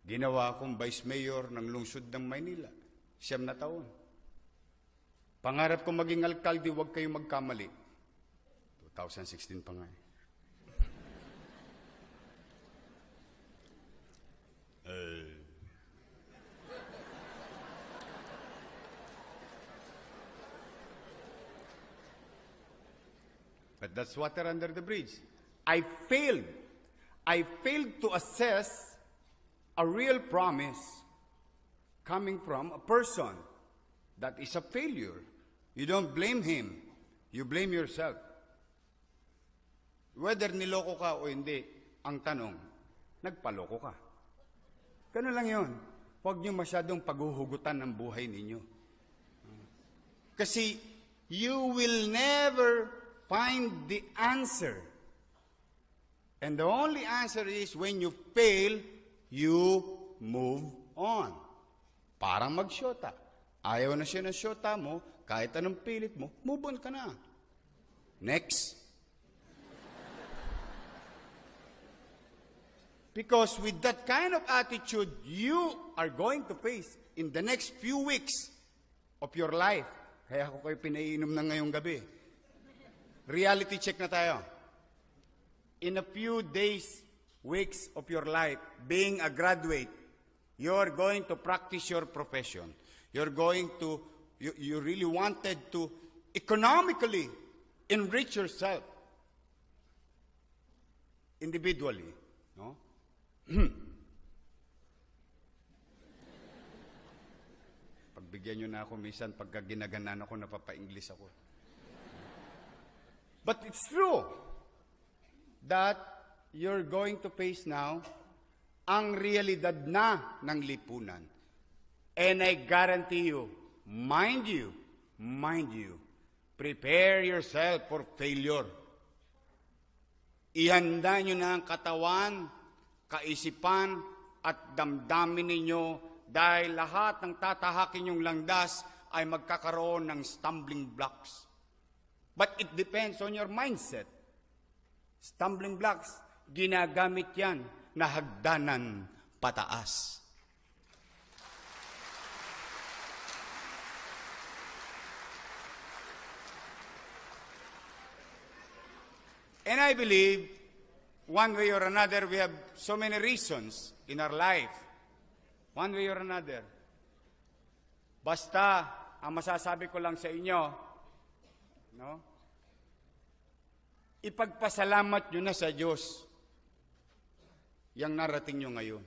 Ginawa akong Vice Mayor ng lungsod ng Maynila. 9 na taon. Pangarap ko maging alkalde, huwag kayong magkamali. 2016 pa nga. But that's water under the bridge. I failed to assess a real promise coming from a person that is a failure. You don't blame him. You blame yourself. Whether niloko ka o hindi, ang tanong, nagpaloko ka. Ganun lang yun. Huwag niyo masyadong paghuhugutan ng buhay ninyo. Kasi you will never find the answer. And the only answer is when you fail, you move on. Parang magsyota. Ayaw na siya ng syota mo, kahit anong pilit mo, move on ka na. Next. Because with that kind of attitude, you are going to face in the next few weeks of your life. Kaya ako kayo pinaiinom na ngayong gabi. Reality check na tayo. In a few days, weeks of your life, being a graduate, you're going to practice your profession. You're going to, you really wanted to economically enrich yourself. Individually. No? Pagbigyan nyo na ako, minsan pagka ginaganan ako, napapa-English ako. But it's true that you're going to face now ang realidad na ng lipunan. And I guarantee you, mind you, prepare yourself for failure. Ihanda nyo na ang katawan, kaisipan, at damdamin ninyo dahil lahat ng tatahakin yung landas ay magkakaroon ng stumbling blocks. But it depends on your mindset. Stumbling blocks, ginagamit yan na hagdanan pataas. And I believe, one way or another, we have so many reasons in our life. One way or another. Basta, ang masasabi ko lang sa inyo, no? Ipagpasalamat nyo na sa Diyos yung narating nyo ngayon.